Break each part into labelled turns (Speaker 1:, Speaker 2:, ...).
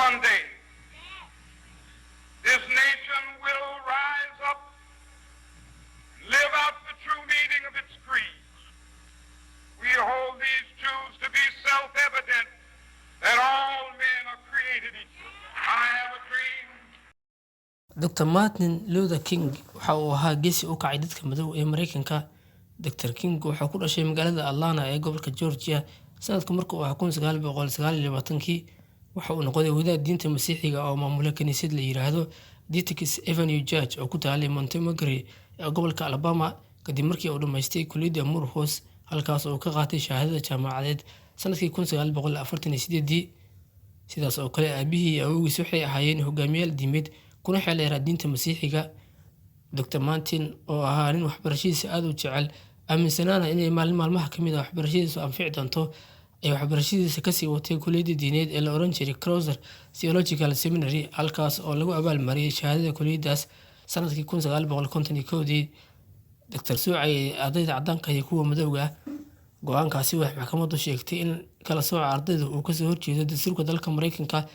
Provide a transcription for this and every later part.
Speaker 1: one day this nation will rise up and live out the true meaning of its creed. We hold these truths to be self-evident that all men are created equal. I have a dream.
Speaker 2: Dr. Martin Luther King waxa uu ahaa geesi u kacay dadka madow ee Mareykanka. Dr. King waxa uu ku dhashay magaalada Atlanta ee gobolka Georgia sanadka markuu ahaa 1929. waxa uu noqday wadaad diinta Masiixiga oo maamula kaniisad la yiraahdo Deaconess Avenue Church oo ku taalay Montgomery ee gobolka Alabama kadib markii uu dhameystay kulliyadda Morehouse halkaas oo ka qaatay shahaadada jaamacadeed sanadkii 1948. sidaas oo kale aabihii iyo awowgiis waxay ahaayeen hogaamiyaal diimeed kuna xeeleera diinta Masiixiga. Dr. Martin oo ahaa nin waxbarashadiisa aad u jecel aaminsanaana inay maalmaha ka mid ah waxbarashadiisu anfici doonto ay waxbarashadiisa ka sii watay kulliyadda diineed ee la oran jiray Crozer Theological Seminary halkaas oo lagu abaalmariyay shahaadada kulliyaddaas sanadkii 1951. Dr. Suucay ardayda caddaanka iyo kuwa madowga go'aankaasi waxay maxkamaddu sheegtay in kala sooca ardayda uu ka soo horjeedo dastuurka dalka Mareykanka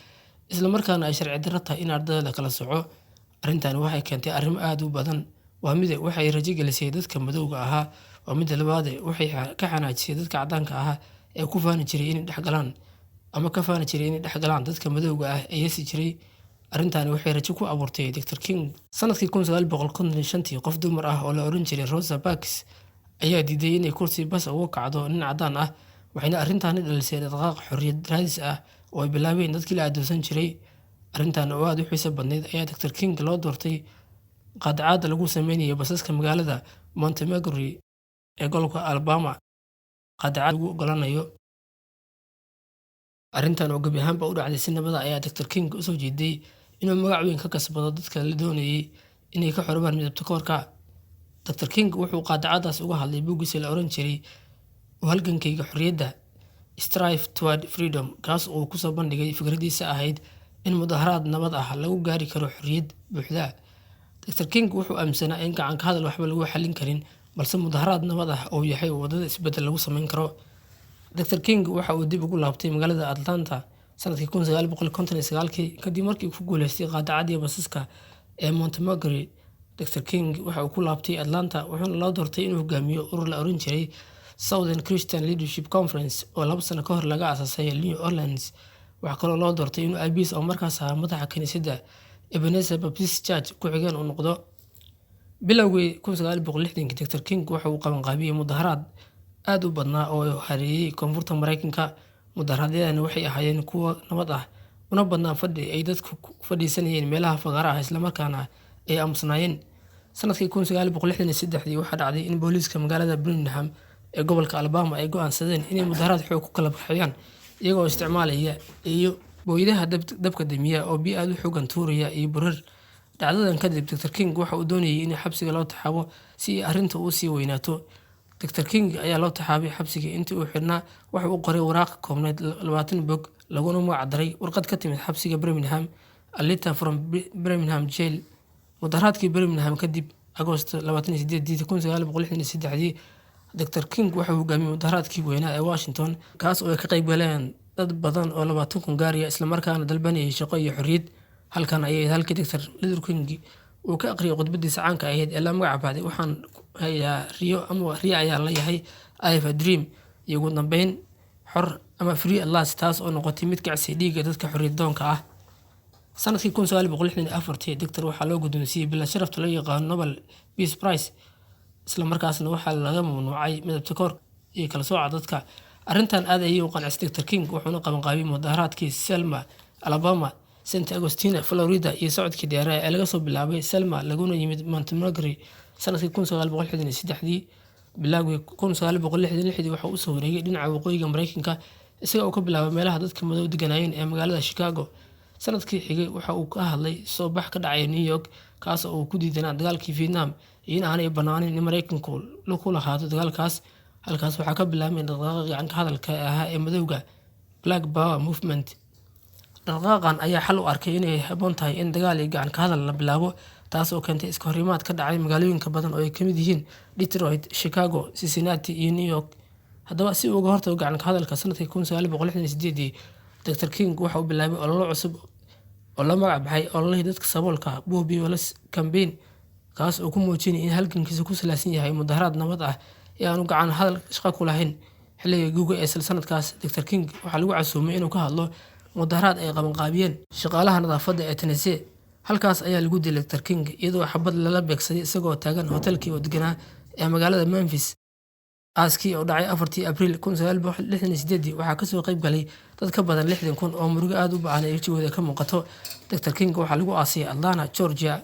Speaker 2: isla markaana ay sharci darro tahay in ardayda la kala sooco. Arrintan waxay keentay arrimo aad u badan. waa mid waxay rajo gelisay dadka madowga ahaa, waa mid labaad waxay ka xanaajisay dadka caddaanka ahaa ee ku faani jiray inay dhexgalaan ama ka faani jiray inay dhexgalaan dadka madowga ah ee yeesi jiray. arrintan waxay rajo ku abuurtay Dr. King sanadkii 1955 qof dumar ah oo la oran jiray Rosa Parks ayaa diiday inay kursi bas uga kacdo nin caddaan ah, waxayna arrintan dhalisay dhaqdhaqaaq xorriyad raadis ah oo ay bilaabeen dadkii la adoonsan jiray. arrintan oo aad u xiiso badneyd ayaa Dr. King loo doortay qaadacada lagu sameeyay basaska magaalada Montgomery ee gobolka Alabama qaadacada lagu ogolaanayo. arrintan oo gabi ahaanba u dhacday si nabad ah ayaa Dr. King u soo jeeday inuu magac weyn ka kasbado dadka la doonayay inay ka xoroobaan midabta koorka. Dr. King wuxuu qaadacadaas uga hadlay buuggiisa la oran jiray halgankayga xorriyadda Strive Toward Freedom, kaas oo ku soo bandhigay fikradiisa ahayd in mudaharaad nabad ah lagu gaari karo xorriyad buuxda. Dr. King wuxuu aaminsanaa in gacan ka hadal waxba lagu xallin karin balse mudaharaad nabad ah oo yahay wadada isbedel lagu sameyn karo. Dr. King waxa uu dib ugu laabtay magaalada Atlanta sanadkii 1959 kadib markii uu ku guuleystay qaadacadii basaska ee Montgomery. Dr. King waxa uu ku laabtay Atlanta wuxuuna loo doortay inuu hogaamiyo urur la oran jiray Southern Christian Leadership Conference oo 2 sano ka hor laga aasaasay New Orleans. waxa kaloo loo doortay inuu aabiis oo markaas ahaa madaxa kaniisadda Ebenezer Baptist Church ku xigeen uu noqdo. bilowgii 1960 Dr. King waxa uu qabanqaabiyay mudaharaad aad u badnaa oo hareeyay koonfurta Mareykanka. mudaharaadyadani waxay ahaayeen kuwo nabad ah una badnaa fadhi ay dadku fadhiisanayeen meelaha fagaaraha isla markaana ay aamusnaayeen. sanadkii 1963 waxaa dhacday in booliiska magaalada Birmingham ee gobolka Alabama ay go'aansadeen inay mudaharaad xoog ku kala baxayaan iyagoo isticmaalaya iyo booyadaha dabka damiya oo biyo aad u xoogan tuuraya iyo burar. dhacdadan kadib Dr. King waxa uu doonayay in xabsiga loo taxaabo si arrintu u sii weynaato. Dr. King ayaa loo taxaabay xabsiga intii uu xirnaa waxa uu qoray waraaq koobnayd 20 bog laguna magac daray warqad ka timid xabsiga Birmingham, a letter from Birmingham jail. mudaharaadkii Birmingham kadib Agoosto 28 1963 Dr. King waxa uu hogaamiyay mudaharaadkii weynaa ee Washington kaas oo ay ka qayb galeen dad badan oo 20 kun gaaraya isla markaana dalbanayay shaqo iyo xorriyad. halkan ayay halkii Dr. Luther King uu ka aqriyay khudbadiisa caanka ahayd ee la magac baxday waxaan hayaa riyo ama riyo ayaa la yahay I have a dream iyo ugu dambeyn xor ama free at last, taas oo noqotay mid kacsi dhiiga dadka xorriyad doonka ah. sanadkii 1964 Dr. waxaa loo guddoonsiiyay bilad sharafta loo yaqaan Nobel Peace Prize isla markaasna waxaa laga mamnuucay midabta koorka iyo kala sooca dadka. arrintan aad ayay u qancisay Dr. King wuxuuna qabanqaabiyay mudaharaadkii Selma, Alabama, St. Augustine, Florida iyo socodkii dheeraad ee laga soo bilaabay Selma laguna yimid Montgomery sanadkii 1963. bilowgii 1966 waxa uu soo wareegay dhinaca waqooyiga Mareykanka isaga oo ka bilaabay meelaha dadka madow deganayeen ee magaalada Chicago. sanadkii xigay waxa uu ka hadlay soo bax ka dhacay New York kaas oo uu ku diidanaa dagaalkii Vietnam iyo in aanay banaanin in Mareykanku ku lahaado dagaalkaas. halkaas waxaa ka bilaabmay dhaqdhaqaaq gacan ka hadalka ahaa ee madowga Black Power Movement. dhaqdhaqaaqan ayaa xal u arkay inay habboon tahay in dagaal iyo gacan ka hadal la bilaabo, taas oo keentay iska horimaad ka dhacay magaalooyinka badan oo ay ka mid yihiin Detroit, Chicago, Cincinnati iyo New York. haddaba si uu uga hortago gacan ka hadalka sanadkii 1968 Dr. King waxa uu bilaabay olole cusub oo la magac baxay ololihii dadka saboolka Bobby Wallace Campaign, kaas oo ku muujinayay in halgankiisa ku saleysan yahay mudaharaad nabad ah ee aanu gacan hadal shaqo ku lahayn. Xilliga guuga ee sanadkaas, Dr. King waxaa lagu casuumay inuu ka hadlo mudaharaad ay qabanqaabiyeen shaqaalaha nadaafadda ee Tennessee. Halkaas ayaa lagu dilay Dr. King iyadoo xabad lala beegsaday isagoo taagan hotelkii uu deganaa ee magaalada Memphis. Aaskii oo dhacay 4 Abriil 1968 waxaa kasoo qayb galay dad ka badan 60,000 oo murugo aad u ba'an ay wajigooda ka muuqato. Dr. King waxaa lagu aasay Atlanta, Georgia.